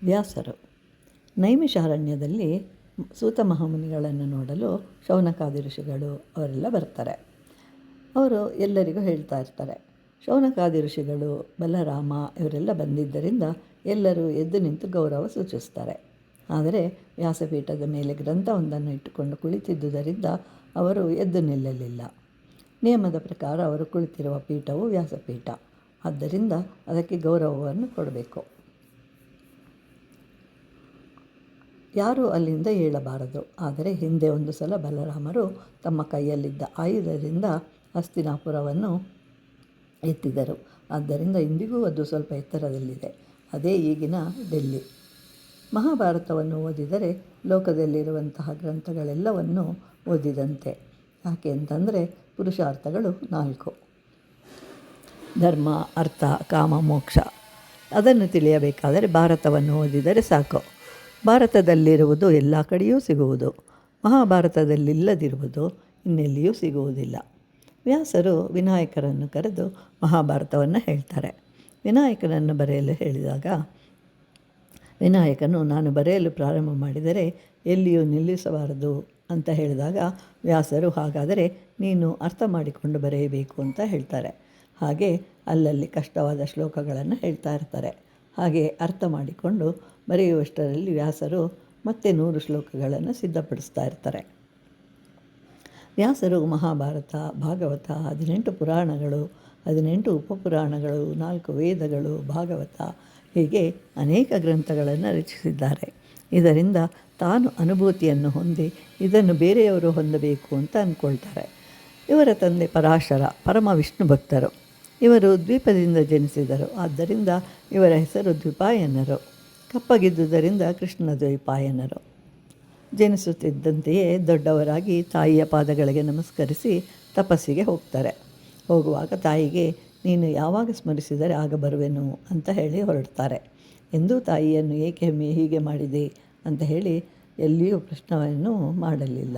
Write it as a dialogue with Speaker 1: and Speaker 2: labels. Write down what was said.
Speaker 1: ವ್ಯಾಸರು ನೈಮಿಷಾರಣ್ಯದಲ್ಲಿ ಸೂತ ಮಹಾಮುನಿಗಳನ್ನು ನೋಡಲು ಶೌನಕಾದಿ ಋಷಿಗಳು ಅವರೆಲ್ಲ ಬರ್ತಾರೆ. ಅವರು ಎಲ್ಲರಿಗೂ ಹೇಳ್ತಾ ಇರ್ತಾರೆ. ಶೌನಕಾದಿ ಋಷಿಗಳು, ಬಲರಾಮ ಇವರೆಲ್ಲ ಬಂದಿದ್ದರಿಂದ ಎಲ್ಲರೂ ಎದ್ದು ನಿಂತು ಗೌರವ ಸೂಚಿಸ್ತಾರೆ. ಆದರೆ ವ್ಯಾಸಪೀಠದ ಮೇಲೆ ಗ್ರಂಥವೊಂದನ್ನು ಇಟ್ಟುಕೊಂಡು ಕುಳಿತಿದ್ದುದರಿಂದ ಅವರು ಎದ್ದು ನಿಲ್ಲಲಿಲ್ಲ. ನಿಯಮದ ಪ್ರಕಾರ ಅವರು ಕುಳಿತಿರುವ ಪೀಠವು ವ್ಯಾಸಪೀಠ, ಆದ್ದರಿಂದ ಅದಕ್ಕೆ ಗೌರವವನ್ನು ಕೊಡಬೇಕು. ಯಾರೂ ಅಲ್ಲಿಂದ ಏಳಬಾರದು. ಆದರೆ ಹಿಂದೆ ಒಂದು ಸಲ ಬಲರಾಮರು ತಮ್ಮ ಕೈಯಲ್ಲಿದ್ದ ಆಯುಧದಿಂದ ಹಸ್ತಿನಾಪುರವನ್ನು ಎತ್ತಿದರು. ಆದ್ದರಿಂದ ಇಂದಿಗೂ ಅದು ಸ್ವಲ್ಪ ಎತ್ತರದಲ್ಲಿದೆ. ಅದೇ ಈಗಿನ ಡೆಲ್ಲಿ. ಮಹಾಭಾರತವನ್ನು ಓದಿದರೆ ಲೋಕದಲ್ಲಿರುವಂತಹ ಗ್ರಂಥಗಳೆಲ್ಲವನ್ನು ಓದಿದಂತೆ. ಯಾಕೆ ಅಂತಂದರೆ ಪುರುಷಾರ್ಥಗಳು 4: ಧರ್ಮ, ಅರ್ಥ, ಕಾಮ, ಮೋಕ್ಷ. ಅದನ್ನು ತಿಳಿಯಬೇಕಾದರೆ ಭಾರತವನ್ನು ಓದಿದರೆ ಸಾಕು. ಭಾರತದಲ್ಲಿರುವುದು ಎಲ್ಲ ಕಡೆಯೂ ಸಿಗುವುದು. ಮಹಾಭಾರತದಲ್ಲಿಲ್ಲದಿರುವುದು ಇನ್ನೆಲ್ಲಿಯೂ ಸಿಗುವುದಿಲ್ಲ. ವ್ಯಾಸರು ವಿನಾಯಕರನ್ನು ಕರೆದು ಮಹಾಭಾರತವನ್ನು ಹೇಳ್ತಾರೆ. ವಿನಾಯಕನನ್ನು ಬರೆಯಲು ಹೇಳಿದಾಗ ವಿನಾಯಕನು, ನಾನು ಬರೆಯಲು ಪ್ರಾರಂಭ ಮಾಡಿದರೆ ಎಲ್ಲಿಯೂ ನಿಲ್ಲಿಸಬಾರದು ಅಂತ ಹೇಳಿದಾಗ ವ್ಯಾಸರು, ಹಾಗಾದರೆ ನೀನು ಅರ್ಥ ಮಾಡಿಕೊಂಡು ಬರೆಯಬೇಕು ಅಂತ ಹೇಳ್ತಾರೆ. ಹಾಗೆ ಅಲ್ಲಲ್ಲಿ ಕಷ್ಟವಾದ ಶ್ಲೋಕಗಳನ್ನು ಹೇಳ್ತಾ ಇರ್ತಾರೆ. ಹಾಗೆ ಅರ್ಥ ಮಾಡಿಕೊಂಡು ಬರೆಯುವಷ್ಟರಲ್ಲಿ ವ್ಯಾಸರು ಮತ್ತೆ 100 ಶ್ಲೋಕಗಳನ್ನು ಸಿದ್ಧಪಡಿಸ್ತಾ ಇರ್ತಾರೆ. ವ್ಯಾಸರು ಮಹಾಭಾರತ, ಭಾಗವತ, 18 ಪುರಾಣಗಳು, 18 ಉಪಪುರಾಣಗಳು, 4 ವೇದಗಳು, ಭಾಗವತ ಹೀಗೆ ಅನೇಕ ಗ್ರಂಥಗಳನ್ನು ರಚಿಸಿದ್ದಾರೆ. ಇದರಿಂದ ತಾನು ಅನುಭೂತಿಯನ್ನು ಹೊಂದಿ ಇದನ್ನು ಬೇರೆಯವರು ಹೊಂದಬೇಕು ಅಂತ ಅಂದ್ಕೊಳ್ತಾರೆ. ಇವರ ತಂದೆ ಪರಾಶರ ಪರಮ ವಿಷ್ಣು ಭಕ್ತರು. ಇವರು ದ್ವೀಪದಿಂದ ಜನಿಸಿದರು. ಆದ್ದರಿಂದ ಇವರ ಹೆಸರು ದ್ವಿಪಾಯನರು. ಕಪ್ಪಗಿದ್ದುದರಿಂದ ಕೃಷ್ಣ ದ್ವೈಪಾಯನರು. ಜನಿಸುತ್ತಿದ್ದಂತೆಯೇ ದೊಡ್ಡವರಾಗಿ ತಾಯಿಯ ಪಾದಗಳಿಗೆ ನಮಸ್ಕರಿಸಿ ತಪಸ್ಸಿಗೆ ಹೋಗ್ತಾರೆ. ಹೋಗುವಾಗ ತಾಯಿಗೆ, ನೀನು ಯಾವಾಗ ಸ್ಮರಿಸಿದರೆ ಆಗ ಬರುವೆನು ಅಂತ ಹೇಳಿ ಹೊರಡ್ತಾರೆ. ಎಂದೂ ತಾಯಿಯನ್ನು ಏಕೆ ಹೀಗೆ ಮಾಡಿದೆ ಅಂತ ಹೇಳಿ ಎಲ್ಲಿಯೂ ಪ್ರಶ್ನೆಯನ್ನು ಮಾಡಲಿಲ್ಲ.